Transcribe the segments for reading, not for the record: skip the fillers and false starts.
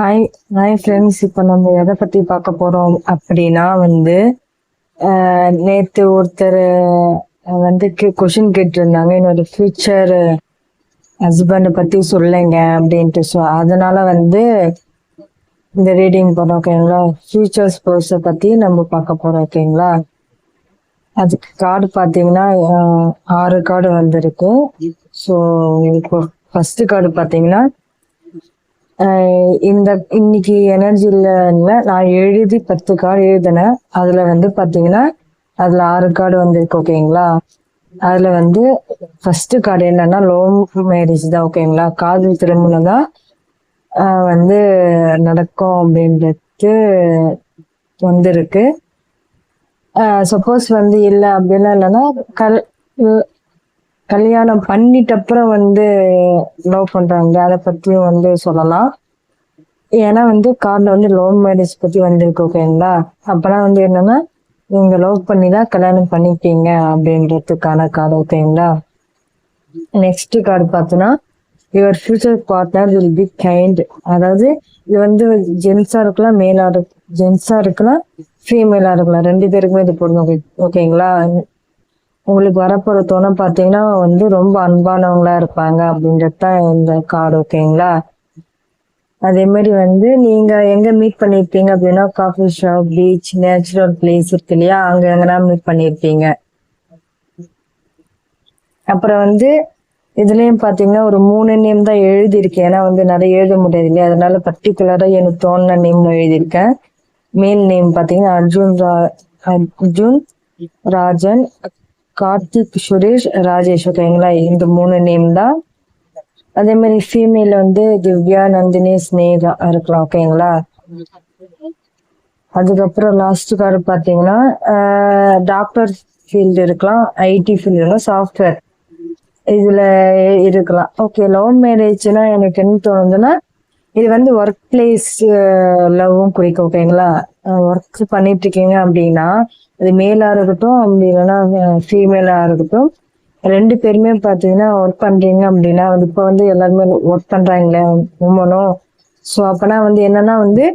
Hi hi friends. இப்போ நம்ம எதை பற்றி பார்க்க போகிறோம் அப்படின்னா நேற்று ஒருத்தர் வந்து கொஷின் கேட்டிருந்தாங்க, என்னோட ஃப்யூச்சர் ஹஸ்பண்டை பற்றி சொல்லுங்க அப்படின்ட்டு. ஸோ அதனால இந்த ரீடிங் போகிறோம், ஓகேங்களா. ஃப்யூச்சர் ஸ்போர்ட்ஸை பற்றி நம்ம பார்க்க போகிறோம், ஓகேங்களா. அதுக்கு கார்டு பார்த்தீங்கன்னா 6 கார்டு வந்திருக்கு. ஸோ இப்போ ஃபஸ்ட்டு கார்டு பார்த்தீங்கன்னா இன்னைக்கு எனர்ஜி இல்லை, நான் எழுதி 10 கார்டு எழுதினேன். அதில் பார்த்தீங்கன்னா அதில் 6 கார்டு வந்திருக்கு, ஓகேங்களா. அதில் ஃபர்ஸ்ட் கார்டு என்னன்னா லவ் மேரேஜ் தான், ஓகேங்களா. காதல் திருமணம் தான் நடக்கும் அப்படின்றது வந்திருக்கு. சப்போஸ் இல்லை அப்படின்னா இல்லைன்னா கல்யாணம் பண்ணிட்ட அப்புறம் லவ் பண்றாங்க, அதை பத்தியும் சொல்லலாம். ஏன்னா கார்டுல லவ் மேரேஜ் பத்தி வந்திருக்கு, ஓகேங்களா. அப்பெல்லாம் என்னன்னா நீங்க லவ் பண்ணி தான் கல்யாணம் பண்ணிப்பீங்க அப்படின்றதுக்கான கார்டு, ஓகேங்களா. நெக்ஸ்ட் கார்டு பார்த்தோன்னா your future partner will be kind. அதாவது இது ஜென்ஸா இருக்கலாம், ஜென்ஸா இருக்கலாம், ஃபீமேலா இருக்கலாம், 2 பேருக்குமே இது போடுங்க, ஓகேங்களா. உங்களுக்கு வரப்போற துணை பார்த்தீங்கன்னா ரொம்ப அன்பானவங்களா இருப்பாங்க அப்படின்றது தான் இந்த கார்டு, ஓகேங்களா. அதே மாதிரி நீங்க எங்க மீட் பண்ணிருப்பீங்க அப்படின்னா coffee shop, beach, natural place இருக்கு இல்லையா, அங்க எங்கன்னா மீட் பண்ணிருப்பீங்க. அப்புறம் இதுலயும் பாத்தீங்கன்னா ஒரு 3 நேம் தான் எழுதியிருக்கேன். ஏன்னா நிறைய எழுத முடியாது இல்லையா, அதனால பர்டிகுலரா எனக்கு தோணுன நேம் எழுதியிருக்கேன். மெயின் நேம் பாத்தீங்கன்னா அர்ஜுன், ராஜன், கார்த்திக், சுரேஷ், ராஜேஷ், ஓகேங்களா. இந்த 3 நேம் தான். அதே மாதிரி ஃபீமேல் திவ்யா, நந்தினி, ஸ்னேகா இருக்கலாம், ஓகேங்களா. அதுக்கப்புறம் லாஸ்ட் கார்டு பார்த்தீங்கன்னா டாக்டர் ஃபீல்டு இருக்கலாம், ஐடி ஃபீல்டு இருக்கலாம், சாஃப்ட்வேர் இதுல இருக்கலாம். ஓகே, லவ் மேரேஜ்னா எனக்கு என்ன தோணுதுன்னா இது ஒர்க் பிளேஸ் லவ்வும் குறிக்கும், ஓகேங்களா. ஒர்க் பண்ணிட்டு இருக்கீங்க அப்படின்னா அது மேலா இருக்கட்டும் அப்படி இல்லைன்னா ஃபீமேலா இருக்கட்டும், 2 பேருமே பார்த்தீங்கன்னா ஒர்க் பண்றீங்க அப்படின்னா இப்போ எல்லாருமே ஒர்க் பண்றாங்களே உமனும். ஸோ அப்பனா என்னன்னா இது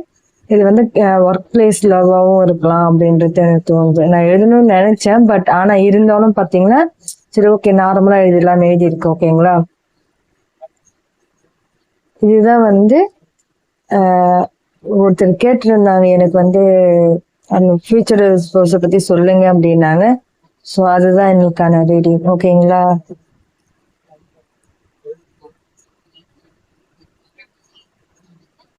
ஒர்க் பிளேஸ் லவ்வாகவும் இருக்கலாம் அப்படின்றது எனக்கு தோணுது. நான் எழுதணும்னு நினைச்சேன், பட் ஆனா இருந்தாலும் பார்த்தீங்கன்னா சரி ஓகே நார்மலா எழுதிடலாம் எழுதியிருக்கு, ஓகேங்களா. இதுதான் ஒருத்தர் கேட்டிருந்தாங்க, எனக்கு அந்த ஃபியூச்சர் ஸ்போர்ட்ஸை பத்தி சொல்லுங்க அப்படின்னாங்க. ஸோ அதுதான் இன்னைக்கான ரீடிங், ஓகேங்களா.